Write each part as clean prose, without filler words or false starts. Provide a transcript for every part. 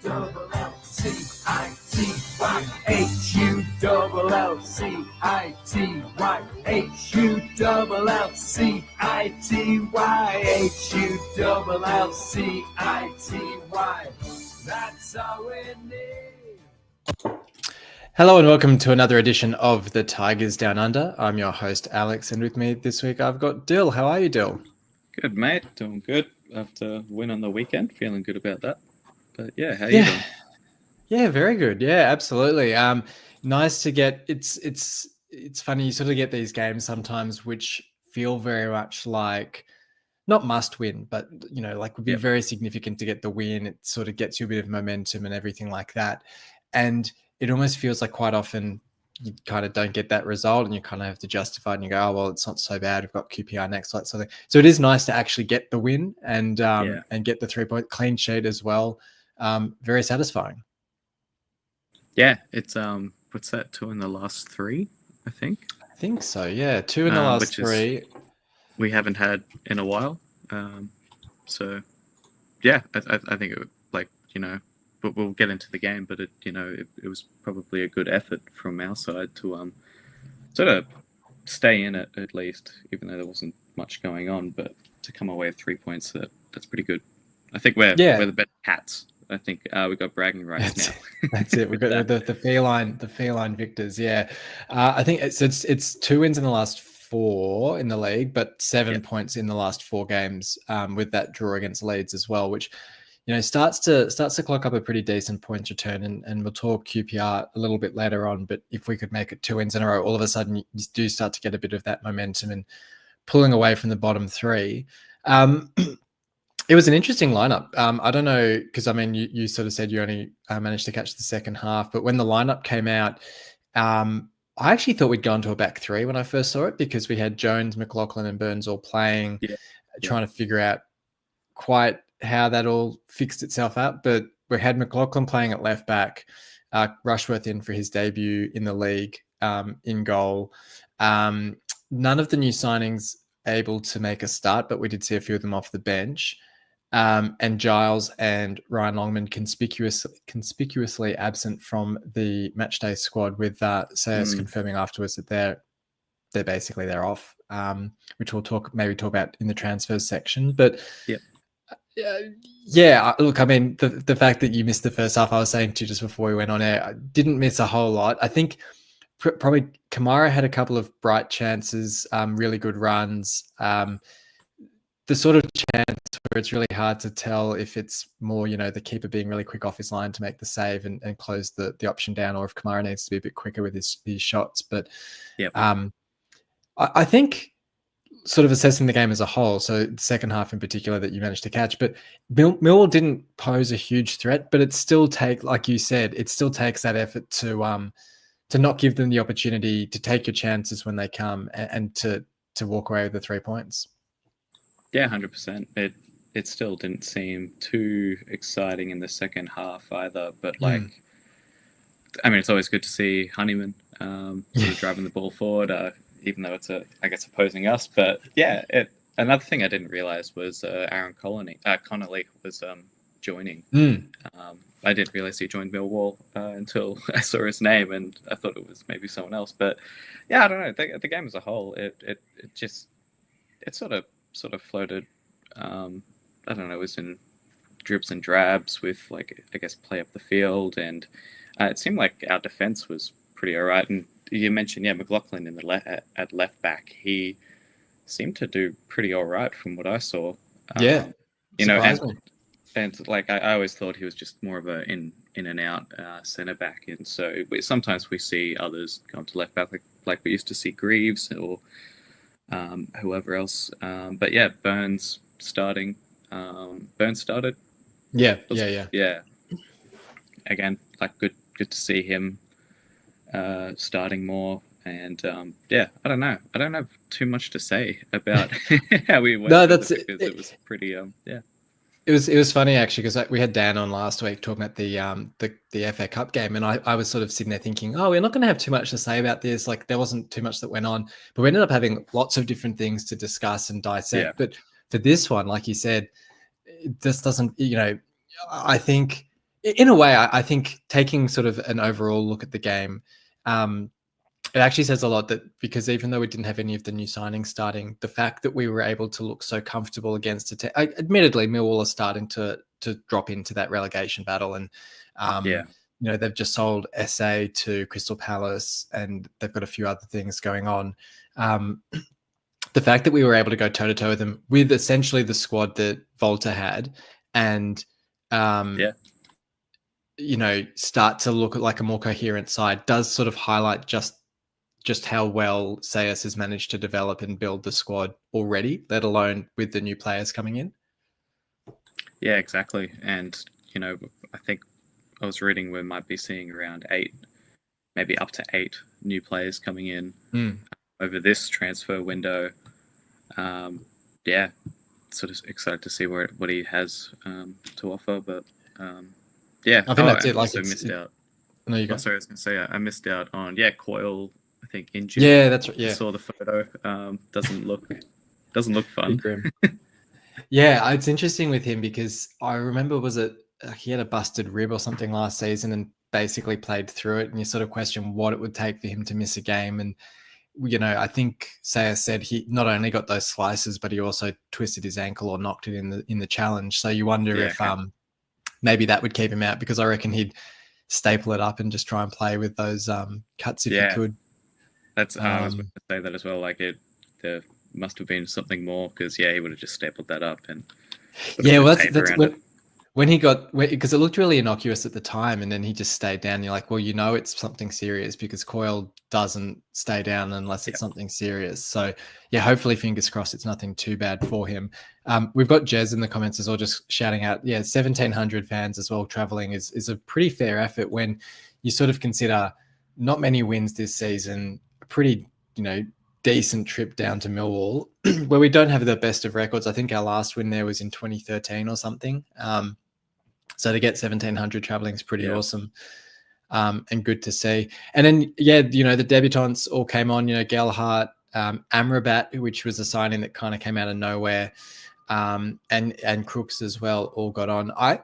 H-U-L-L-C-I-T-Y-H-U-L-L-C-I-T-Y. That's all we need. Hello and welcome to another edition of the Tigers Down Under. I'm your host, Alex, and with me this week I've got Dill. How are you, Dill? Good, mate. Doing good. After win on the weekend, feeling good about that. But yeah, how you doing? Yeah, very good. Yeah, absolutely. Nice to get. It's funny. You sort of get these games sometimes which feel very much like not must win, but like would be very significant to get the win. It sort of gets you a bit of momentum and everything like that, and it almost feels like quite often you kind of don't get that result and you kind of have to justify it and you go, oh, well, it's not so bad. We've got QPR next, like something. So it is nice to actually get the win and get the 3-point clean sheet as well. Very satisfying. Yeah, it's what's that? 2 in the last 3, I think. I think so. Yeah, 2 in the last 3. We haven't had in a while. So yeah, I think it would, but we'll get into the game. But it was probably a good effort from our side to sort of stay in it at least, even though there wasn't much going on. But to come away with 3 points, that's pretty good. I think we're the better Cats. I think we got bragging rights now. That's it. We've got the feline victors. Yeah, I think it's 2 wins in the last 4 in the league, but 7 points in the last 4 games with that draw against Leeds as well, which starts to clock up a pretty decent points return. And we'll talk QPR a little bit later on. But if we could make it 2 wins in a row, all of a sudden you do start to get a bit of that momentum and pulling away from the bottom 3. It was an interesting lineup. I don't know, because I mean, you sort of said you only managed to catch the second half, but when the lineup came out, I actually thought we'd gone to a back 3 when I first saw it, because we had Jones, McLaughlin, and Burns all playing, trying to figure out quite how that all fixed itself out. But we had McLaughlin playing at left back, Rushworth in for his debut in the league, in goal. None of the new signings able to make a start, but we did see a few of them off the bench. And Giles and Ryan Longman conspicuously absent from the matchday squad, with Selles confirming afterwards that they're off, which we'll talk about in the transfers section. But look, I mean, the fact that you missed the first half, I was saying to you just before we went on air, I didn't miss a whole lot. I think probably Kamara had a couple of bright chances, really good runs. The sort of chance where it's really hard to tell if it's more, the keeper being really quick off his line to make the save and close the option down, or if Kamara needs to be a bit quicker with his shots. But I think sort of assessing the game as a whole, so the second half in particular that you managed to catch, but Millwall didn't pose a huge threat, but it still like you said, it still takes that effort to not give them the opportunity to take your chances when they come and to walk away with the 3 points. Yeah, 100%. It still didn't seem too exciting in the second half either. But I mean, it's always good to see Honeyman sort of driving the ball forward, even though it's opposing us. But yeah, another thing I didn't realize was Aaron Connolly was joining. I didn't realize he joined Millwall until I saw his name, and I thought it was maybe someone else. But yeah, I don't know. The game as a whole, it sort of floated. I don't know. It was in dribs and drabs with play up the field, and it seemed like our defense was pretty alright. And you mentioned McLaughlin in the at left back. He seemed to do pretty alright from what I saw. And I always thought he was just more of a in and out centre back, and so sometimes we see others go to left back, like we used to see Greaves or whoever else. But yeah, Burns starting. Burns started. Yeah. Again, good to see him starting more. And I don't know. I don't have too much to say about how we went. No, that's it. It was pretty. It was funny actually, because we had Dan on last week talking about the FA Cup game, and I was sort of sitting there thinking, oh, we're not going to have too much to say about this. Like, there wasn't too much that went on, but we ended up having lots of different things to discuss and dissect. Yeah. But for this one, like you said, it just doesn't. I think in a way, I think taking sort of an overall look at the game, it actually says a lot, that because even though we didn't have any of the new signings starting, the fact that we were able to look so comfortable against it, admittedly, Millwall are starting to drop into that relegation battle, and they've just sold SA to Crystal Palace, and they've got a few other things going on. The fact that we were able to go toe to toe with them with essentially the squad that Volta had, and start to look at like a more coherent side, does sort of highlight just how well Selles has managed to develop and build the squad already, let alone with the new players coming in. Yeah, exactly. And, I think I was reading we might be seeing around 8, maybe up to 8 new players coming in over this transfer window. Sort of excited to see what he has to offer. But, I think that's it. Like, missed out. No, you go. Sorry, I was going to say I missed out on Coyle. I think injured. Yeah, that's right. Yeah, I saw the photo. Doesn't look fun. Grim. Yeah, it's interesting with him because I remember he had a busted rib or something last season and basically played through it, and you sort of question what it would take for him to miss a game. And I think Sayers said he not only got those slices, but he also twisted his ankle or knocked it in the challenge. So you wonder if maybe that would keep him out, because I reckon he'd staple it up and just try and play with those cuts if he could. That's I was going to say that as well. Like there must have been something more, because he would have just stapled that up and that's when he got, because it looked really innocuous at the time, and then he just stayed down. You're like, well, it's something serious, because Coyle doesn't stay down unless it's something serious. So hopefully, fingers crossed, it's nothing too bad for him. We've got Jez in the comments as well, just shouting out, 1,700 fans as well traveling is a pretty fair effort when you sort of consider not many wins this season, a pretty, decent trip down to Millwall, where we don't have the best of records. I think our last win there was in 2013 or something. So to get 1,700 traveling is pretty awesome, and good to see. And then, the debutants all came on, Gelhardt, Amrabat, which was a signing that kind of came out of nowhere, and Crooks as well, all got on. I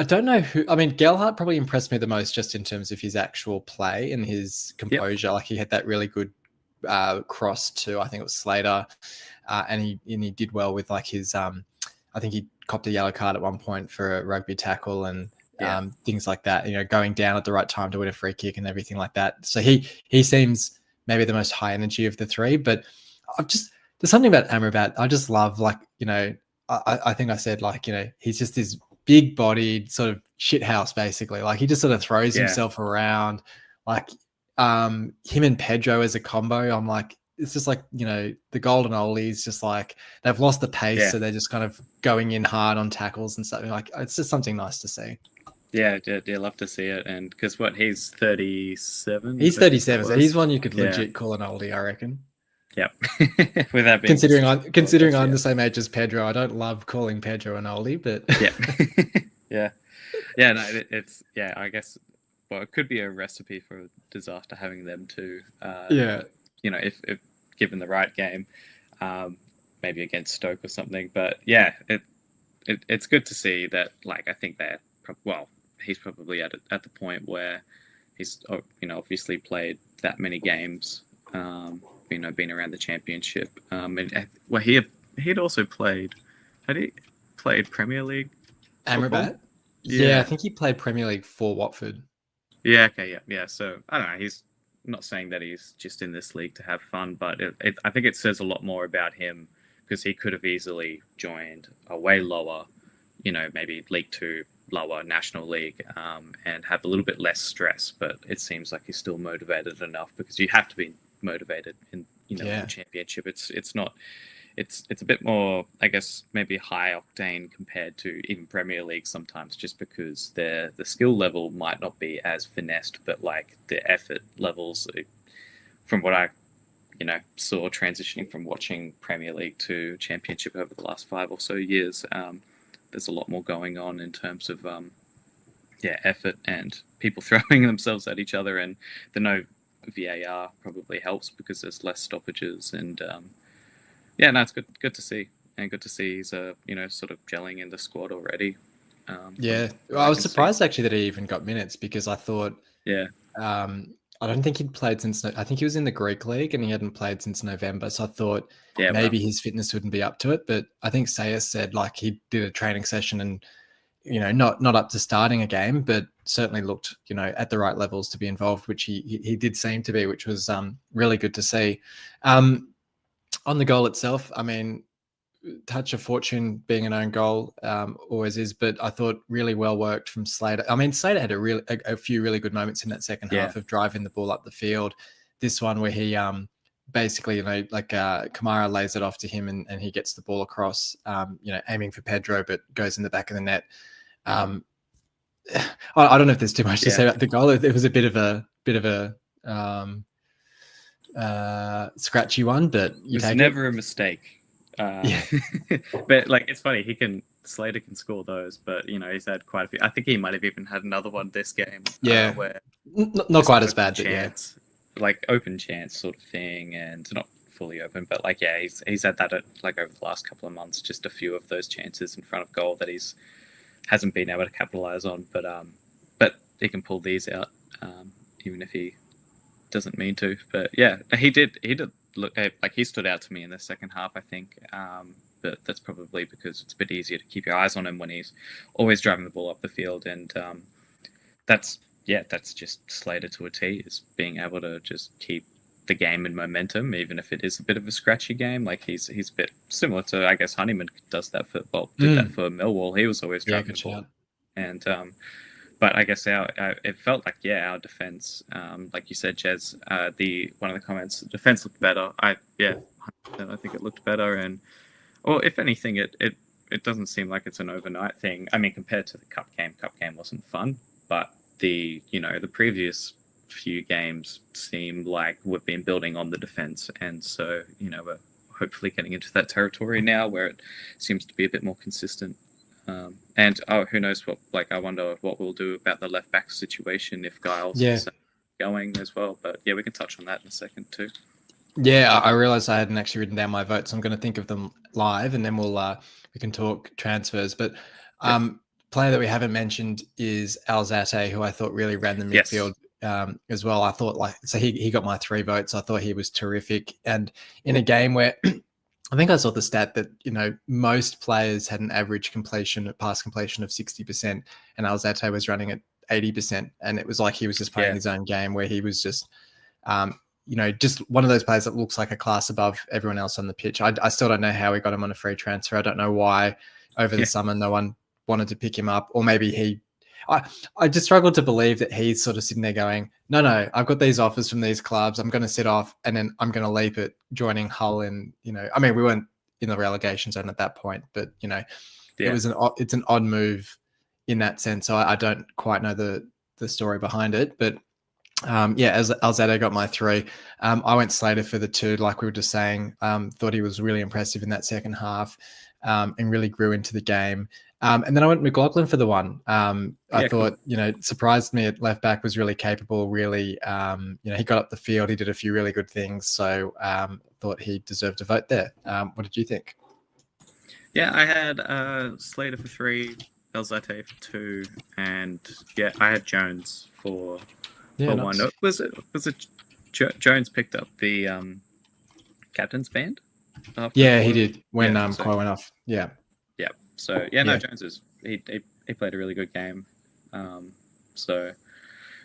don't know who. I mean, Gelhardt probably impressed me the most just in terms of his actual play and his composure. Like, he had that really good cross to, I think it was Slater, and he did well with like his I think he copped a yellow card at one point for a rugby tackle and things like that, going down at the right time to win a free kick and everything like that. So he seems maybe the most high energy of the three. But there's something about Amrabat I just love. Like, I think I said, like, he's just this big bodied sort of shithouse basically. Like, he just sort of throws himself around. Like, him and Pedro as a combo, I'm like, it's just like, the golden oldies, just like they've lost the pace, so they're just kind of going in hard on tackles and stuff. Like, it's just something nice to see. Yeah, love to see it. And because he's 37. He's 37, so he's one you could legit call an oldie, I reckon. Yep. Without being considering I'm the same age as Pedro, I don't love calling Pedro an oldie, but yeah. No, it's I guess. Well, it could be a recipe for disaster having them too. If given the right game, maybe against Stoke or something. But it's good to see that. Like, I think that he's probably at the point where he's obviously played that many games. Been around the championship. He'd also played. Had he played Premier League? Amrabat? Yeah, I think he played Premier League for Watford. Yeah, okay, yeah. So, I don't know, he's not saying that he's just in this league to have fun, but I think it says a lot more about him, because he could have easily joined a way lower, maybe League 2, lower National League, and have a little bit less stress, but it seems like he's still motivated enough, because you have to be motivated in, in the Championship. It's not... It's a bit more, I guess, maybe high octane compared to even Premier League sometimes, just because the skill level might not be as finessed, but like the effort levels, from what I saw transitioning from watching Premier League to Championship over the last 5 or so years, there's a lot more going on in terms of effort and people throwing themselves at each other, and the no VAR probably helps because there's less stoppages and. It's good to see, and good to see he's sort of gelling in the squad already. Yeah, from well, I what was can see. surprised actually that he even got minutes because I thought Yeah, I don't think he'd played since. I think he was in the Greek league and he hadn't played since November. So I thought yeah, maybe his fitness wouldn't be up to it. But I think Sayers said like he did a training session and not up to starting a game, but certainly looked at the right levels to be involved, which he did seem to be, which was really good to see. On the goal itself, I mean, touch of fortune being an own goal always is, but I thought really well worked from Slater. I mean, Slater had a few really good moments in that second Yeah. half of driving the ball up the field. This one where he basically, Kamara lays it off to him and he gets the ball across, aiming for Pedro, but goes in the back of the net. I don't know if there's too much to say about the goal. It was a bit of a scratchy one, but you it's take never a mistake. Yeah. But it's funny. Slater can score those, but he's had quite a few. I think he might have even had another one this game. Yeah, where not quite as bad, chance, but yeah, open chance sort of thing, and not fully open, but he's had that over the last couple of months. Just a few of those chances in front of goal that hasn't been able to capitalize on, but he can pull these out, even if he doesn't mean to. But yeah, he did look like he stood out to me in the second half, I think. But that's probably because it's a bit easier to keep your eyes on him when he's always driving the ball up the field, and that's just Slater to a T, is being able to just keep the game in momentum, even if it is a bit of a scratchy game. Like he's a bit similar to, I guess, Honeyman does that for that for Millwall. He was always driving the ball, and but I guess it felt like our defense, like you said, Jez, one of the comments, the defense looked better. I think it looked better, and if anything, it doesn't seem like it's an overnight thing. I mean, compared to the cup game wasn't fun, but the previous few games seem like we've been building on the defense, and so we're hopefully getting into that territory now where it seems to be a bit more consistent. And who knows what? I wonder what we'll do about the left back situation if Giles is going as well. But yeah, we can touch on that in a second too. Yeah, I realized I hadn't actually written down my votes. So I'm going to think of them live, and then we can talk transfers. But player that we haven't mentioned is Alzate, who I thought really ran the midfield as well. I thought he got my 3 votes. I thought he was terrific, and in a game where I think I saw the stat that most players had an average pass completion of 60%, and Alzate was running at 80%, and it was like he was just playing his own game where he was just just one of those players that looks like a class above everyone else on the pitch. I still don't know how we got him on a free transfer. I don't know why over the summer no one wanted to pick him up, or maybe I just struggled to believe that he's sort of sitting there going, no, I've got these offers from these clubs. I'm going to sit off and then I'm going to leap at joining Hull. And, I mean, we weren't in the relegation zone at that point, but, it's an odd move in that sense. So I don't quite know the story behind it, but as Alzado got my 3. I went Slater for the 2, like we were just saying. Thought he was really impressive in that second half and really grew into the game. And then I went McLaughlin for the 1. I thought, surprised me at left back, was really capable, really, he got up the field. He did a few really good things. So thought he deserved a vote there. What did you think? Yeah, I had Slater for 3, Alzate for 2, and I had Jones for 1. Was it Jones picked up the captain's band? He did when Koi went off. Yeah. So Jones he played a really good game. So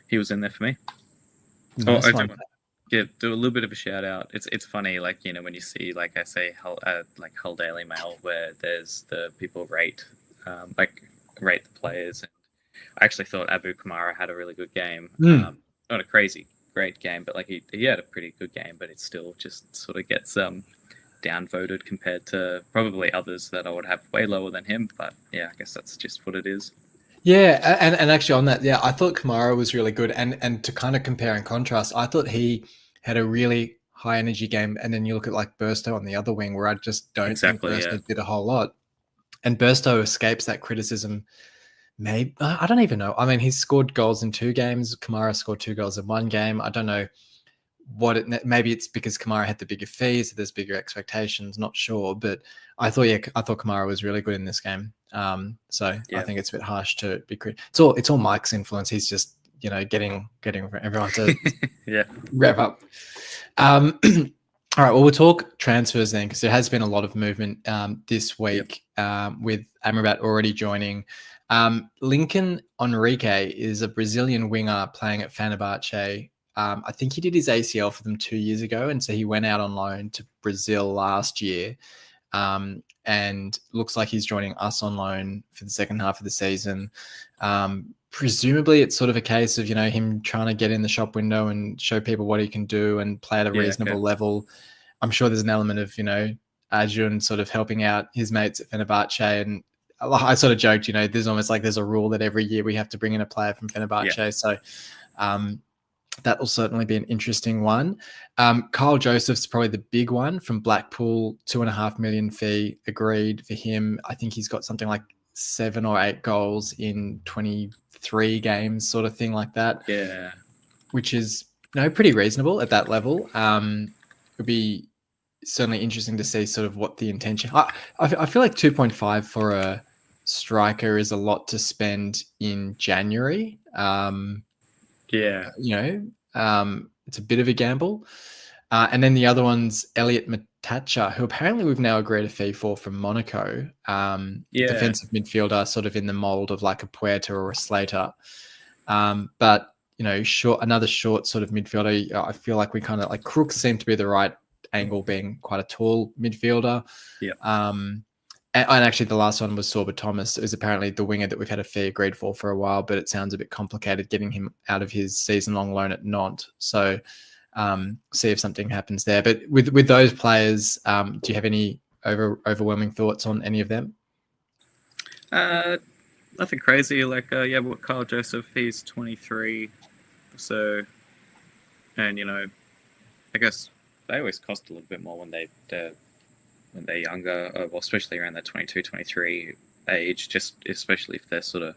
he was in there for me. Nice do a little bit of a shout out. It's funny, when you see, I say, Hull Daily Mail, where there's the people rate the players. And I actually thought Abu Kamara had a really good game. Not a crazy great game, but he had a pretty good game. But it still just sort of gets downvoted compared to probably others that I would have way lower than him. But I guess that's just what it is. Yeah, and actually on that, I thought Kamara was really good, and to kind of compare and contrast, I thought he had a really high energy game, and then you look at Burstow on the other wing, where I just don't think Burstow did a whole lot, and Burstow escapes that criticism. Maybe, I don't even know. I mean, he's scored goals in 2 games. Kamara scored 2 goals in 1 game. I don't know maybe it's because Kamara had the bigger fees, so there's bigger expectations. Not sure, but I thought Kamara was really good in this game. So I think it's a bit harsh to be critical. It's all Mike's influence. He's just getting everyone to rev up. All right, well, we'll talk transfers then, because there has been a lot of movement this week with Amrabat already joining. Lincoln Enrique is a Brazilian winger playing at Fenerbahce. I think he did his ACL for them 2 years ago, and so he went out on loan to Brazil last year. And looks like he's joining us on loan for the second half of the season. Presumably it's sort of a case of, him trying to get in the shop window and show people what he can do and play at a reasonable level. I'm sure there's an element of, Arjun sort of helping out his mates at Fenerbahce. And I sort of joked, there's almost like there's a rule that every year we have to bring in a player from Fenerbahce. Yeah. So that will certainly be an interesting one. Kyle Joseph's probably the big one from Blackpool, 2.5 million fee agreed for him. I think he's got something like 7 or 8 goals in 23 games, sort of thing like that. Yeah. Which is, pretty reasonable at that level. It would be certainly interesting to see sort of what the intention. I feel like 2.5 for a striker is a lot to spend in January. It's a bit of a gamble. And then the other one's Elliot Matacha, who apparently we've now agreed a fee for from Monaco. Defensive midfielder, sort of in the mold of like a Puerta or a Slater. But, another short sort of midfielder. I feel like we kind of like Crooks seem to be the right angle, being quite a tall midfielder. Yeah. And actually the last one was Sorba Thomas. It was apparently the winger that we've had a fee agreed for a while, but it sounds a bit complicated getting him out of his season-long loan at Nantes. So see if something happens there. But with those players, do you have any overwhelming thoughts on any of them? Nothing crazy. Like, Kyle Joseph, he's 23. So, and, I guess they always cost a little bit more when they're younger, especially around that 22, 23 age, just especially if they're sort of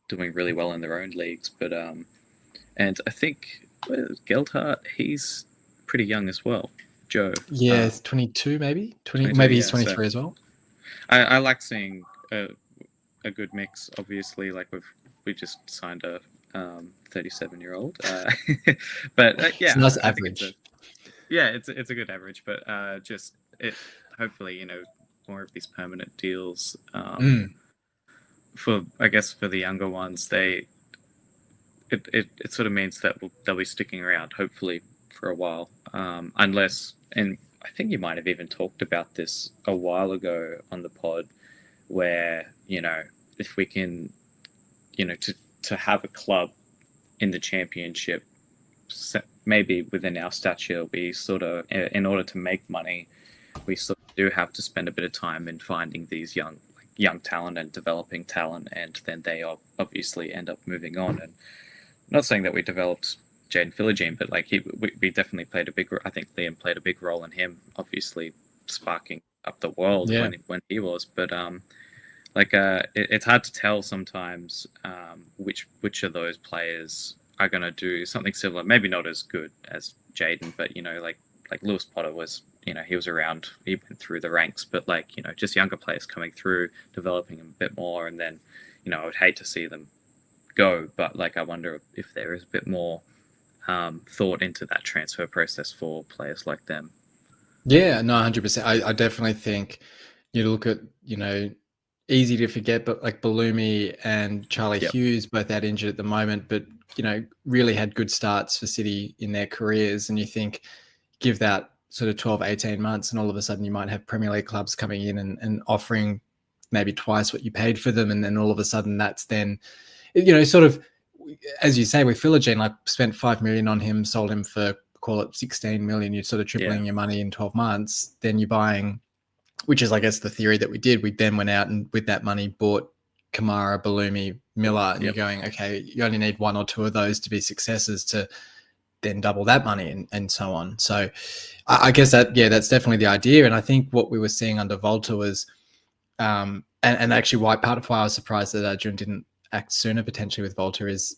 doing really well in their own leagues. But and I think Gelhardt, he's pretty young as well. Joe. Yeah, 22 maybe. 22, maybe he's 23 as well. I like seeing a good mix. Obviously, like we just signed a 37-year-old, but it's a nice average. It's a good average, but hopefully, more of these permanent deals. For the younger ones, it sort of means that they'll be sticking around, hopefully, for a while. Unless, and I think you might have even talked about this a while ago on the pod, where, if we can, to have a club in the championship, maybe within our stature, we sort of, in order to make money, we sort of do have to spend a bit of time in finding these young talent and developing talent, and then they obviously end up moving on. And I'm not saying that we developed Jaden Philogene, but like we definitely played I think Liam played a big role in him, obviously sparking up the world when he was. But it's hard to tell sometimes which of those players are going to do something similar, maybe not as good as Jaden, but like Lewis Potter was, he was around, he went through the ranks, but just younger players coming through, developing a bit more, and then I would hate to see them go, but I wonder if there is a bit more thought into that transfer process for players like them. Yeah, no, 100%. I definitely think you look at, easy to forget, but like Balumi and Charlie Hughes, both out injured at the moment, but, really had good starts for City in their careers. And you think, give that sort of 12, 18 months, and all of a sudden you might have Premier League clubs coming in and offering maybe twice what you paid for them. And then all of a sudden that's then, sort of, as you say, with Philogene, spent 5 million on him, sold him for, call it 16 million, you're sort of tripling your money in 12 months. Then you're buying, which is, I guess, the theory that we did. We then went out and with that money bought Kamara, Balumi, Miller, and you're going, okay, you only need 1 or 2 of those to be successes to then double that money and so on. So I guess that's definitely the idea. And I think what we were seeing under Volta was, and actually part of why I was surprised that Arjun didn't act sooner potentially with Volta is,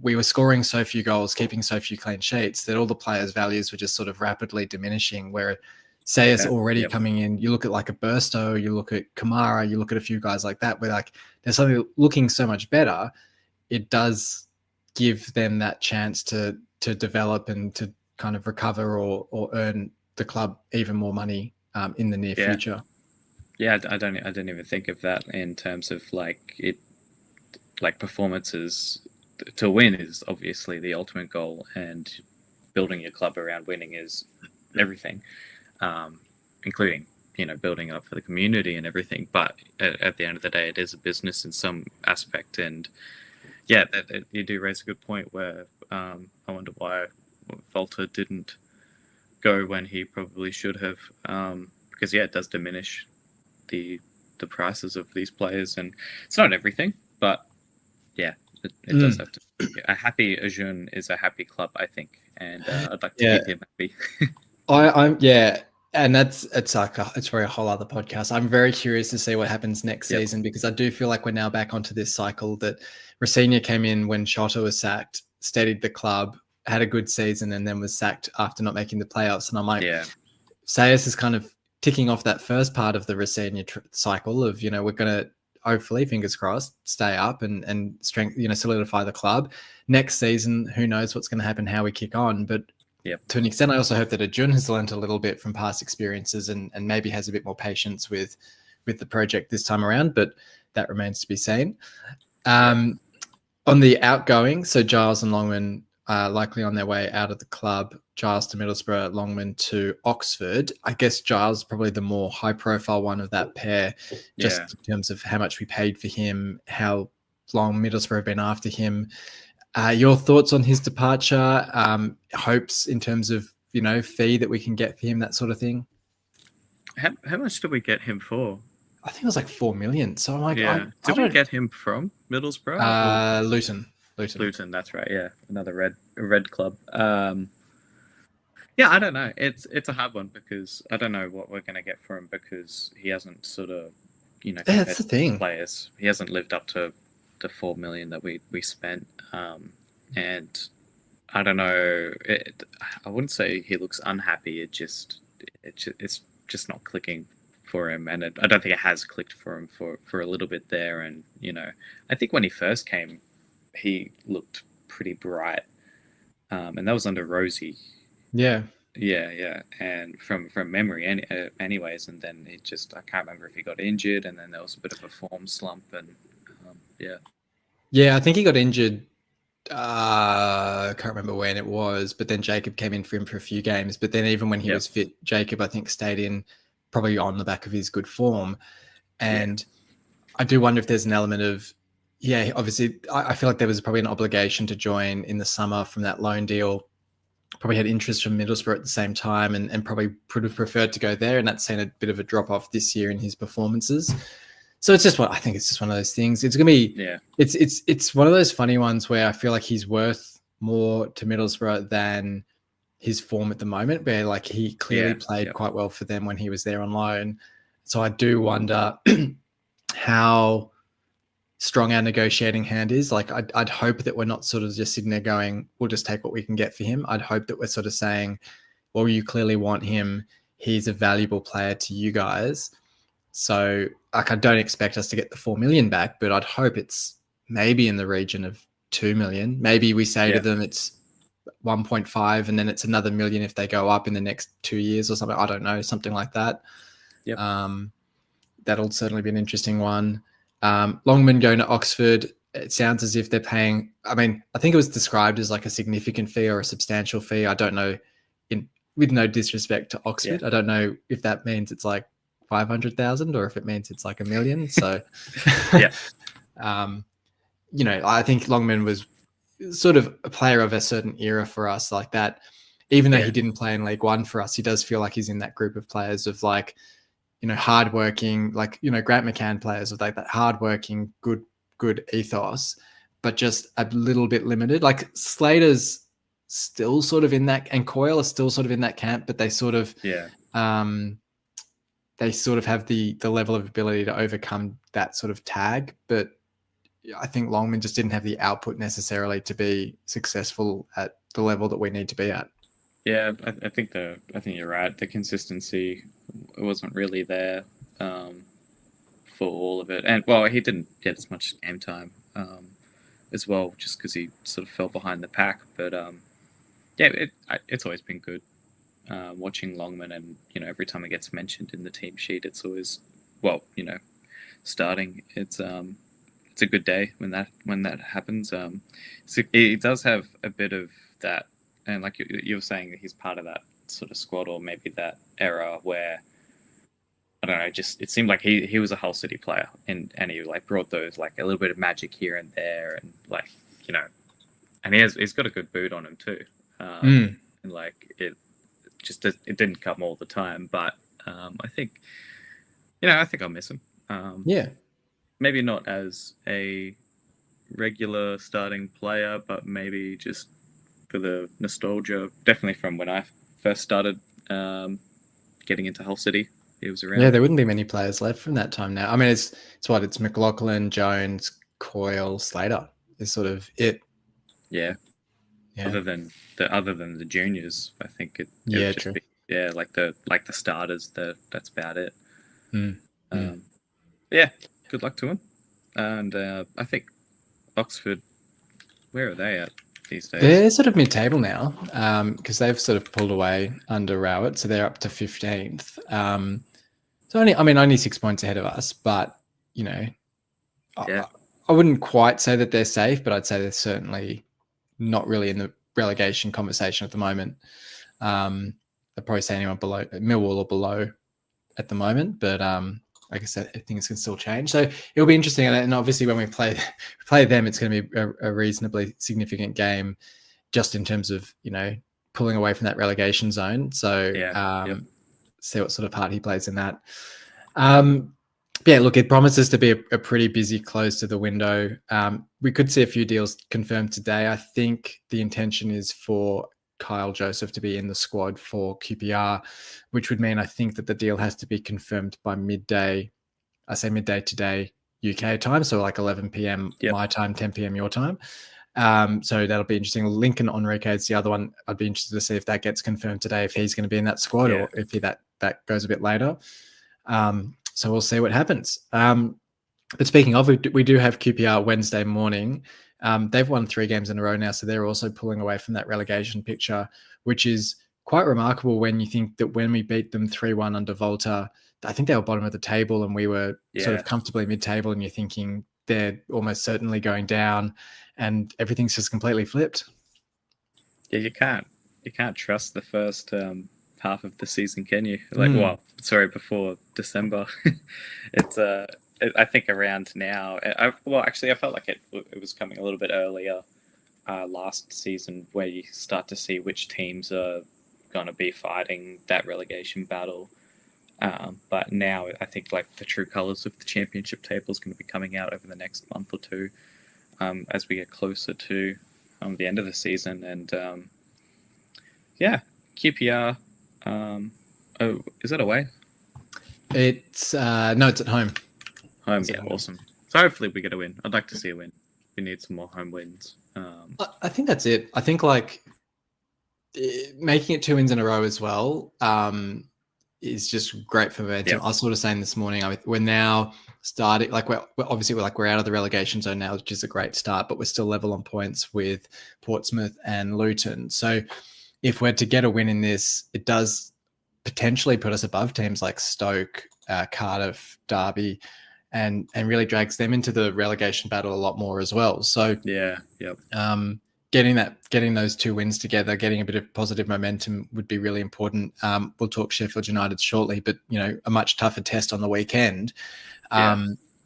we were scoring so few goals, keeping so few clean sheets that all the players' values were just sort of rapidly diminishing. Where Sayers already coming in, you look at like a Burstow, you look at Kamara, you look at a few guys like that, where like they're suddenly looking so much better. It does give them that chance to develop and to kind of recover or earn the club even more money in the near future. Yeah, I didn't even think of that in terms of like performances. To win is obviously the ultimate goal, and building your club around winning is everything, including building up for the community and everything. But at the end of the day, it is a business in some aspect, and you do raise a good point where I wonder why Volta didn't go when he probably should have, because it does diminish the prices of these players, and it's not everything, but it does have to. A happy Ajun is a happy club, I think, and I'd like to keep him happy. I'm and it's probably a whole other podcast. I'm very curious to see what happens next season, because I do feel like we're now back onto this cycle that Rosenior came in when Shota was sacked, steadied the club, had a good season, and then was sacked after not making the playoffs. And I'm like, Sayers is kind of ticking off that first part of the Rosenior cycle of, we're going to hopefully, fingers crossed, stay up and solidify the club. Next season, who knows what's going to happen, how we kick on. But to an extent, I also hope that Ajun has learned a little bit from past experiences and maybe has a bit more patience with the project this time around, but that remains to be seen. On the outgoing, so Giles and Longman are likely on their way out of the club. Giles to Middlesbrough, Longman to Oxford. I guess Giles is probably the more high-profile one of that pair, just in terms of how much we paid for him, how long Middlesbrough have been after him. Your thoughts on his departure, hopes in terms of, fee that we can get for him, that sort of thing? How much did we get him for? I think it was like 4 million. So I'm like, did we get him from Middlesbrough? Luton, that's right. Yeah, another red club. I don't know. It's a hard one because I don't know what we're going to get for him, because he hasn't sort of, that's the thing. Players. He hasn't lived up to the 4 million that we spent, and I don't know. I wouldn't say he looks unhappy. It's just not clicking for him, and I don't think it has clicked for him for a little bit there. And I think when he first came, he looked pretty bright, and that was under Rosie. Yeah. And from memory, anyways, and then it just, I can't remember if he got injured, and then there was a bit of a form slump, and I think he got injured. I can't remember when it was, but then Jacob came in for him for a few games. But then even when he was fit, Jacob, I think, stayed in probably on the back of his good form. And I do wonder if there's an element of, obviously, I feel like there was probably an obligation to join in the summer from that loan deal. Probably had interest from Middlesbrough at the same time, and probably would have preferred to go there. And that's seen a bit of a drop off this year in his performances. So it's just I think it's just one of those things. It's going to be, it's one of those funny ones where I feel like he's worth more to Middlesbrough than his form at the moment, where like he clearly played quite well for them when he was there on loan. So I do wonder how strong our negotiating hand is. Like I'd hope that we're not sort of just sitting there going, we'll just take what we can get for him. I'd hope that we're sort of saying, well, you clearly want him. He's a valuable player to you guys. So like, I don't expect us to get the 4 million back, but I'd hope it's maybe in the region of 2 million. Maybe we say to them it's 1.5 and then it's another million if they go up in the next 2 years or something. I don't know, something like that. That'll certainly be an interesting one. Longman going to Oxford, it sounds as if they're paying, I mean, I think it was described as like a significant fee or a substantial fee. I don't know, with no disrespect to Oxford, I don't know if that means it's like 500,000 or if it means it's like 1 million. So, I think Longman was sort of a player of a certain era for us, like that. Even though he didn't play in League One for us, he does feel like he's in that group of players of like, hardworking, like, Grant McCann players of like that hardworking, good ethos, but just a little bit limited. Like Slater's still sort of in that, and Coyle is still sort of in that camp, but they sort of, they sort of have the level of ability to overcome that sort of tag. But I think Longman just didn't have the output necessarily to be successful at the level that we need to be at. Yeah, I think you're right. The consistency wasn't really there for all of it, and well, he didn't get as much game time as well, just because he sort of fell behind the pack. But yeah, it's always been good watching Longman, and every time it gets mentioned in the team sheet, it's always starting. It's a good day when that happens. So he does have a bit of that. And like you were saying, that he's part of that sort of squad, or maybe that era where, I don't know, just it seemed like he was a Hull City player, and he like brought those like a little bit of magic here and there, and like and he's got a good boot on him too, and like it didn't come all the time, but I think I'll miss him. Yeah. Maybe not as a regular starting player, but maybe just for the nostalgia, definitely from when I first started getting into Hull City. He was around. Yeah, there wouldn't be many players left from that time now. I mean, it's McLaughlin, Jones, Coyle, Slater is sort of it. Yeah. Other than the juniors, I think it would just true. be, like the starters. That's about it. Yeah, good luck to him. And I think Oxford, where are they at these days? They're sort of mid-table now because they've sort of pulled away under Rowett, so they're up to 15th. So only 6 points ahead of us, but I wouldn't quite say that they're safe, but I'd say they're certainly not really in the relegation conversation at the moment. I'd probably say anyone below Millwall or below at the moment, but like I said, things can still change. So it'll be interesting, and obviously when we play them, it's going to be a reasonably significant game, just in terms of pulling away from that relegation zone. So see what sort of part he plays in that. Yeah, look, it promises to be a pretty busy close to the window. We could see a few deals confirmed today. I think the intention is for Kyle Joseph to be in the squad for QPR, which would mean I think that the deal has to be confirmed by midday. I say midday today, UK time, so like 11 p.m. my time, 10 p.m. your time. So that'll be interesting. Lincoln Enrique is the other one. I'd be interested to see if that gets confirmed today, if he's going to be in that squad or if that goes a bit later. So we'll see what happens. But speaking of, we do have QPR Wednesday morning. They've won 3 games in a row now, so they're also pulling away from that relegation picture, which is quite remarkable when you think that when we beat them 3-1 under Volta, I think they were bottom of the table and we were sort of comfortably mid-table, and you're thinking they're almost certainly going down, and everything's just completely flipped. Yeah, you can't trust the first half of the season, can you? Before December. It's I think around now. I felt like it was coming a little bit earlier last season, where you start to see which teams are going to be fighting that relegation battle. But now I think like the true colours of the championship table is going to be coming out over the next month or two as we get closer to the end of the season. And QPR. Is it away? It's no, it's at home. Home, awesome. So hopefully we get a win. I'd like to see a win. We need some more home wins. I think that's it. I think like making it 2 wins in a row as well is just great for momentum. I was sort of saying this morning, we're now starting, like we're out of the relegation zone now, which is a great start, but we're still level on points with Portsmouth and Luton. So if we're to get a win in this, it does potentially put us above teams like Stoke, Cardiff, Derby, and really drags them into the relegation battle a lot more as well. So getting those 2 wins together, getting a bit of positive momentum would be really important. We'll talk Sheffield United shortly, but a much tougher test on the weekend,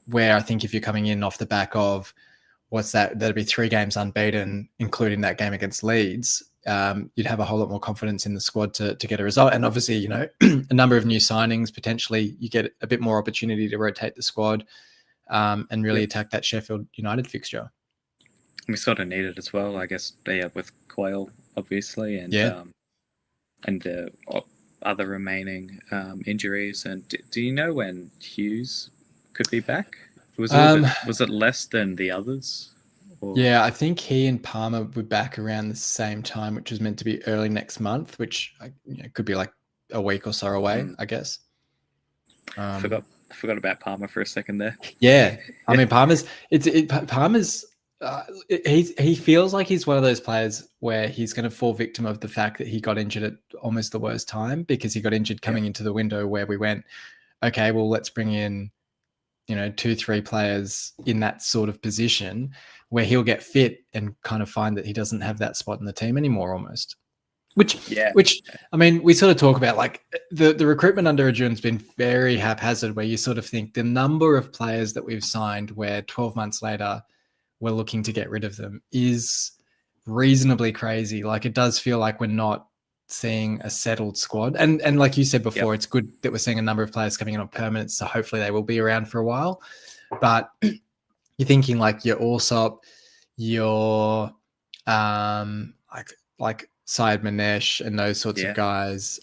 where I think if you're coming in off the back of that'd be 3 games unbeaten, including that game against Leeds, you'd have a whole lot more confidence in the squad to get a result. And obviously, a number of new signings, potentially you get a bit more opportunity to rotate the squad and really attack that Sheffield United fixture. We sort of need it as well, I guess, with Quayle, obviously, and the other remaining injuries. And do you know when Hughes could be back? Was it less than the others? Or? Yeah, I think he and Palmer were back around the same time, which was meant to be early next month, which could be like a week or so away, I guess. Forgot about Palmer for a second there. Yeah, I mean Palmer's he feels like he's one of those players where he's going to fall victim of the fact that he got injured at almost the worst time, because he got injured coming into the window where we went, okay, well, let's bring in 2-3 players in that sort of position where he'll get fit and kind of find that he doesn't have that spot in the team anymore almost. Which I mean, we sort of talk about like the recruitment under Adjourn's been very haphazard, where you sort of think the number of players that we've signed where 12 months later we're looking to get rid of them is reasonably crazy. Like, it does feel like we're not seeing a settled squad. And like you said before, it's good that we're seeing a number of players coming in on permanent, so hopefully they will be around for a while. But you're thinking like your Allsop, your like Syed Manesh and those sorts of guys,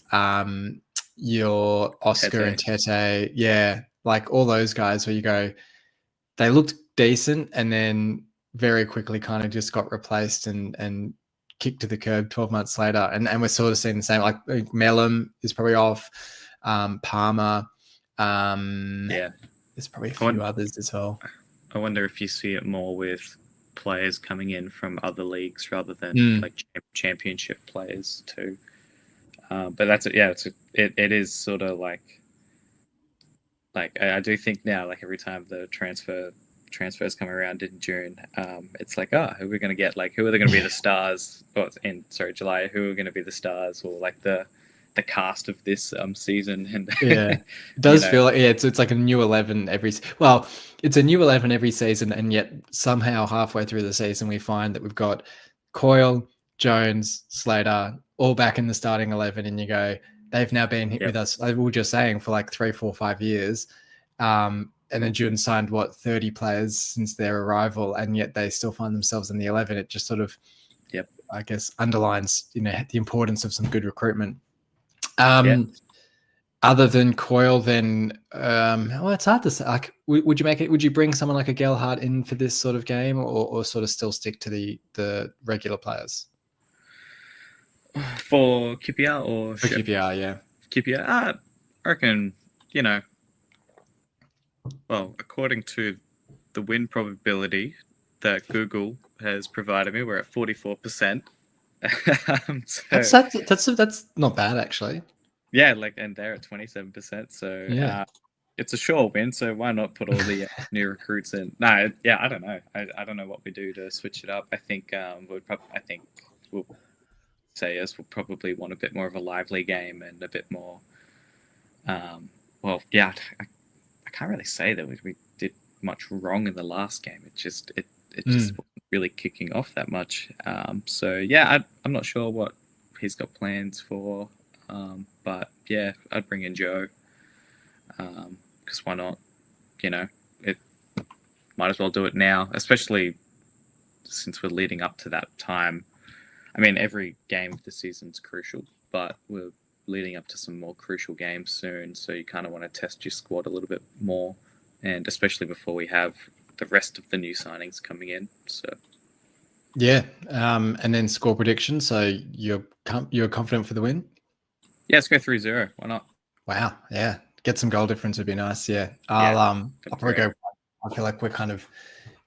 your Oscar and Tete, like all those guys where you go, they looked decent and then very quickly kind of just got replaced and kicked to the curb 12 months later. And we're sort of seeing the same, like Mellum is probably off, Palmer, there's probably a few others as well. I wonder if you see it more with players coming in from other leagues rather than like championship players too. But that's it. Yeah, it is sort of like I do think now, like every time the transfers come around in June, it's like, who are we going to get? Like, who are they going to be the stars? July, who are going to be the stars, or like the cast of this season? And it does feel like it's like a new 11 it's a new 11 every season, and yet somehow halfway through the season we find that we've got Coyle, Jones, Slater all back in the starting 11, and you go, they've now been with us, we were just saying, for like 3, 4, 5 years. And then Jordan signed 30 players since their arrival, and yet they still find themselves in the 11. It just sort of, I guess, underlines the importance of some good recruitment. Other than Coyle, then it's hard to say. Like, would you bring someone like a Gelhardt in for this sort of game, or sort of still stick to the regular players for QPR or for QPR? Yeah, QPR. I reckon well, according to the win probability that Google has provided me, we're at 44%. That's not bad, actually. Yeah, and they're at 27%. So it's a sure win. So why not put all the new recruits in? No, I don't know. I don't know what we do to switch it up. I think we'll say yes. We'll probably want a bit more of a lively game and a bit more. I can't really say that we did much wrong in the last game. It just wasn't really kicking off that much. I'm not sure what he's got plans for. But yeah, I'd bring in Joe. Because why not? It might as well do it now, especially since we're leading up to that time. I mean, every game of the season's crucial, but we're leading up to some more crucial games soon, so you kind of want to test your squad a little bit more, and especially before we have the rest of the new signings coming in. So and then score prediction. So you're confident for the win? Yeah, let's go 3-0. Why not? Wow, yeah, get some goal difference would be nice. I'll probably go. I feel like we're kind of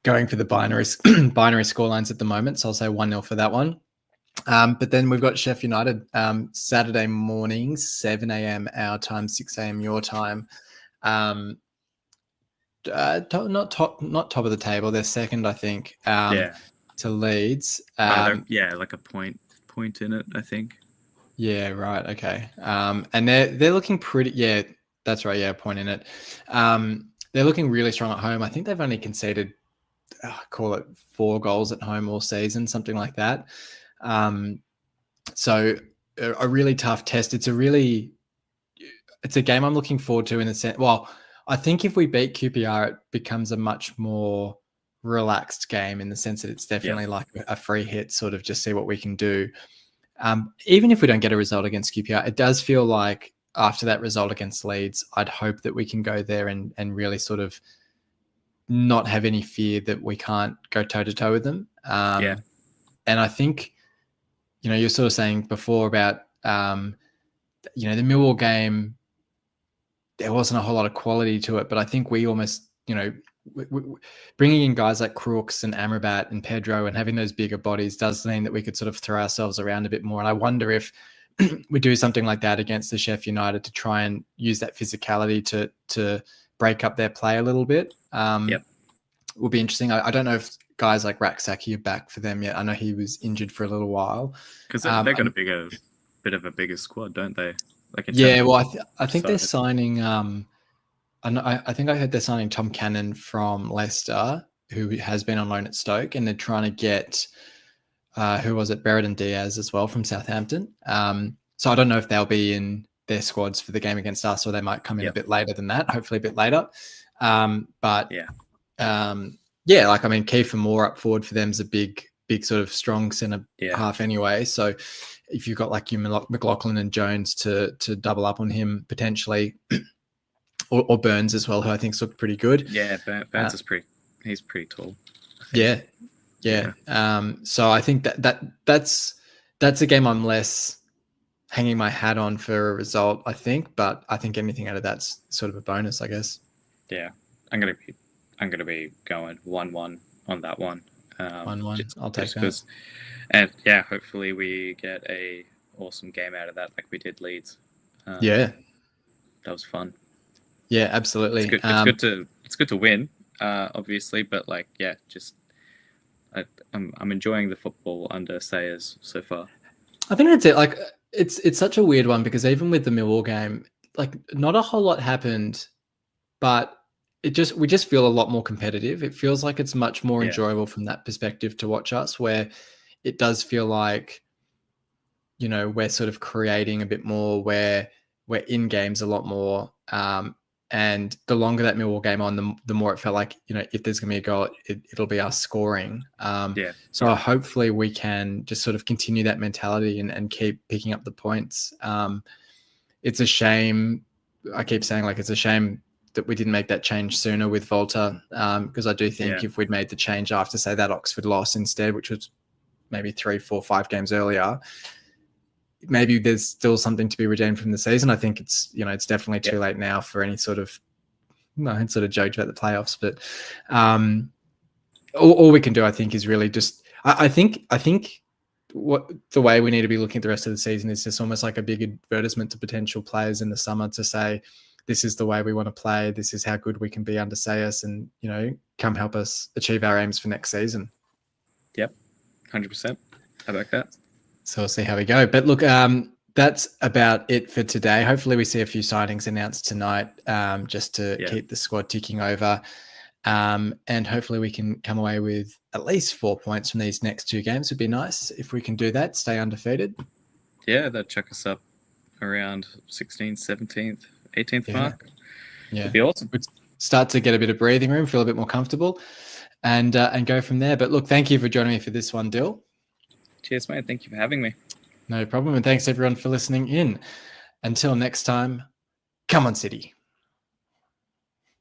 going for the binary scorelines at the moment, so I'll say 1-0 for that one. But then we've got Sheffield United Saturday morning, 7 a.m. our time, 6 a.m. your time. Not top of the table. They're second, I think. To Leeds. Like a point in it, I think. Yeah, right. Okay. And they're looking pretty. Yeah, that's right. Yeah, a point in it. They're looking really strong at home. I think they've only conceded, call it 4 goals at home all season, something like that. So a really tough test. It's a game I'm looking forward to in the sense. Well, I think if we beat QPR, it becomes a much more relaxed game in the sense that it's definitely like a free hit, sort of just see what we can do. Even if we don't get a result against QPR, it does feel like after that result against Leeds, I'd hope that we can go there and really sort of not have any fear that we can't go toe to toe with them. Yeah. And I think, you're sort of saying before about, the Millwall game, there wasn't a whole lot of quality to it, but I think we almost, bringing in guys like Crooks and Amrabat and Pedro and having those bigger bodies does mean that we could sort of throw ourselves around a bit more. And I wonder if we do something like that against the Sheffield United to try and use that physicality to break up their play a little bit. Will be interesting. I don't know if guys like Raksaki are back for them yet. I know he was injured for a little while. Because they've got a bit of a bigger squad, don't they? I think they're signing. I think I heard they're signing Tom Cannon from Leicester, who has been on loan at Stoke, and they're trying to get who was it, Berrett Diaz as well from Southampton. So I don't know if they'll be in their squads for the game against us, or they might come in a bit later than that. Hopefully, a bit later. Kiefer Moore up forward for them is a big sort of strong centre half anyway. So if you've got like you McLaughlin and Jones to double up on him potentially, or Burns as well, who I think's looked pretty good. Yeah, Burns is he's pretty tall. Yeah. So I think that's a game I'm less hanging my hat on for a result, I think, but I think anything out of that's sort of a bonus, I guess. Yeah, I'm gonna be going 1-1 on that one. 1-1. I'll take that. And yeah, hopefully we get a awesome game out of that, like we did Leeds. That was fun. Yeah, absolutely. It's good to win, obviously, but I'm enjoying the football under Sayers so far. I think that's it. Like it's such a weird one because even with the Millwall game, like not a whole lot happened, but we just feel a lot more competitive. It feels like it's much more enjoyable from that perspective to watch us, where it does feel like, we're sort of creating a bit more, where we're in games a lot more. And the longer that Millwall game on, the more it felt like, if there's going to be a goal, it'll be us scoring. So hopefully we can just sort of continue that mentality and keep picking up the points. It's a shame. I keep saying it's a shame that we didn't make that change sooner with Volta, because I do think if we'd made the change after, say, that Oxford loss instead, which was maybe 3, 4, 5 games earlier, maybe there's still something to be redeemed from the season. I think it's definitely too late now for any sort of joke about the playoffs. But all we can do, I think, is really just I think what the way we need to be looking at the rest of the season is just almost like a big advertisement to potential players in the summer to say, this is the way we want to play. This is how good we can be under Sayers, and come help us achieve our aims for next season. Yep, 100%. I like that. So we'll see how we go. But look, that's about it for today. Hopefully we see a few signings announced tonight, just to keep the squad ticking over. And hopefully we can come away with at least 4 points from these next 2 games. Would be nice if we can do that, stay undefeated. Yeah, that'd chuck us up around 16th, 17th, 18th mark. Yeah. It'd be awesome. We'd start to get a bit of breathing room, feel a bit more comfortable, and go from there. But look, thank you for joining me for this one, Dill. Cheers, mate. Thank you for having me. No problem. And thanks everyone for listening in. Until next time, come on, City.